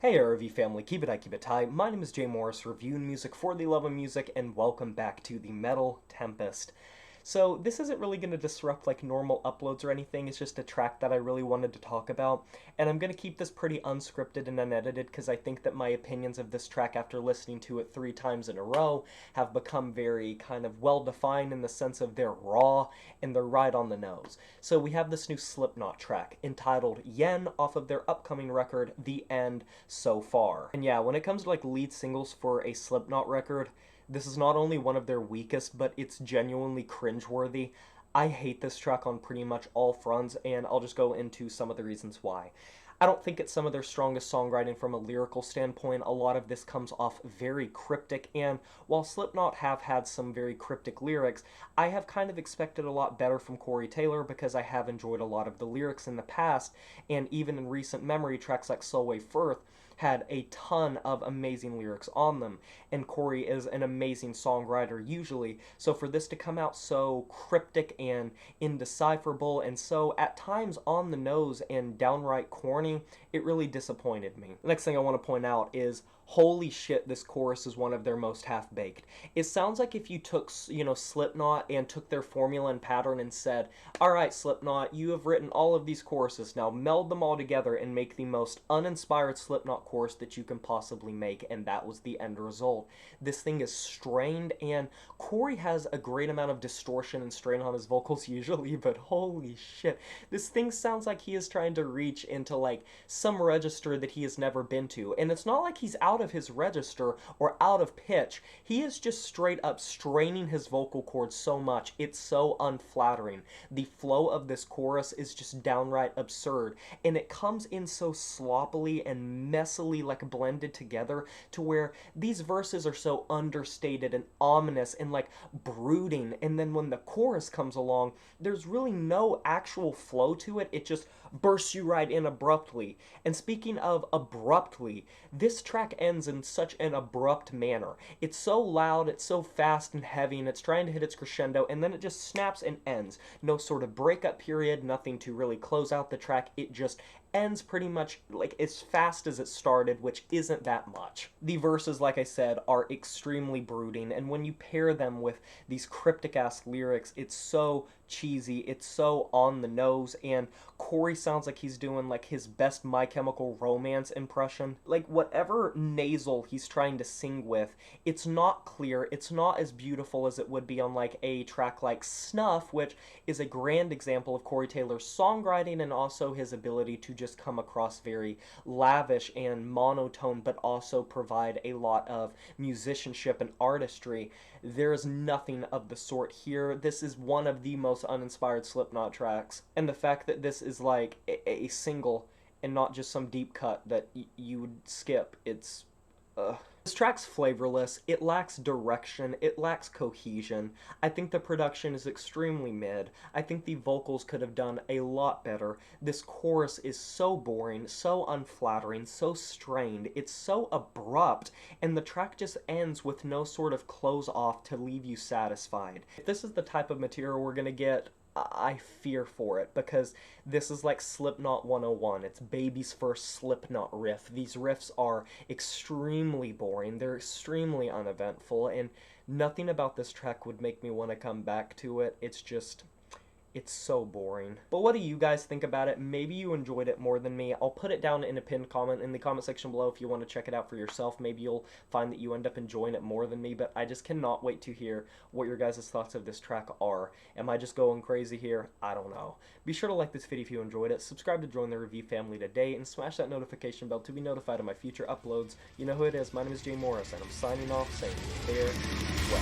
Hey RV family, keep it high, keep it tight. My name is Jay Morris, reviewing music for the love of music, and welcome back to the Metal Tempest. So this isn't really going to disrupt like normal uploads or anything, it's just a track that I really wanted to talk about, and I'm going to keep this pretty unscripted and unedited because I think that my opinions of this track after listening to it 3 times in a row have become very kind of well-defined in the sense of they're raw and they're right on the nose. So we have this new Slipknot track entitled Yen off of their upcoming record, The End So Far. And yeah, when it comes to like lead singles for a Slipknot record, this is not only one of their weakest, but it's genuinely cringeworthy. I hate this track on pretty much all fronts, and I'll just go into some of the reasons why. I don't think it's some of their strongest songwriting from a lyrical standpoint. A lot of this comes off very cryptic, and while Slipknot have had some very cryptic lyrics, I have kind of expected a lot better from Corey Taylor because I have enjoyed a lot of the lyrics in the past, and even in recent memory, tracks like Solway Firth had a ton of amazing lyrics on them, and Corey is an amazing songwriter usually, so for this to come out so cryptic and indecipherable and so at times on the nose and downright corny, it really disappointed me. The next thing I want to point out is, holy shit, this chorus is one of their most half-baked. It sounds like if you took, Slipknot and took their formula and pattern and said, alright Slipknot, you have written all of these choruses, now meld them all together and make the most uninspired Slipknot chorus that you can possibly make, and that was the end result. This thing is strained, and Corey has a great amount of distortion and strain on his vocals usually, but holy shit, this thing sounds like he is trying to reach into like some register that he has never been to, and it's not like he's out of his register or out of pitch. He is just straight up straining his vocal cords so much, it's so unflattering. The flow of this chorus is just downright absurd, and it comes in so sloppily and messily like blended together to where these verses are so understated and ominous and like brooding, and then when the chorus comes along, there's really no actual flow to it. It just bursts you right in abruptly. And speaking of abruptly, this track ends in such an abrupt manner. It's so loud, it's so fast and heavy, and it's trying to hit its crescendo, and then it just snaps and ends. No sort of breakup period, nothing to really close out the track. It just ends pretty much like as fast as it started, which isn't that much. The verses, like I said, are extremely brooding, and when you pair them with these cryptic ass lyrics, it's so cheesy, it's so on the nose, and Corey sounds like he's doing like his best My Chemical Romance impression. Like whatever nasal he's trying to sing with, it's not clear, it's not as beautiful as it would be on like a track like Snuff, which is a grand example of Corey Taylor's songwriting and also his ability to just come across very lavish and monotone, but also provide a lot of musicianship and artistry. There's nothing of the sort here. This is one of the most uninspired Slipknot tracks, and the fact that this is like a single and not just some deep cut that you would skip, it's This track's flavorless, it lacks direction, it lacks cohesion. I think the production is extremely mid. I think the vocals could have done a lot better. This chorus is so boring, so unflattering, so strained, it's so abrupt, and the track just ends with no sort of close off to leave you satisfied. If this is the type of material we're gonna get, I fear for it, because this is like Slipknot 101. It's Baby's first Slipknot riff. These riffs are extremely boring, they're extremely uneventful, and nothing about this track would make me want to come back to it. It's so boring. But what do you guys think about it? Maybe you enjoyed it more than me. I'll put it down in a pinned comment in the comment section below if you want to check it out for yourself. Maybe you'll find that you end up enjoying it more than me, but I just cannot wait to hear what your guys' thoughts of this track are. Am I just going crazy here? I don't know. Be sure to like this video if you enjoyed it, subscribe to join the review family today, and smash that notification bell to be notified of my future uploads. You know who it is. My name is Jay Morris, and I'm signing off saying farewell.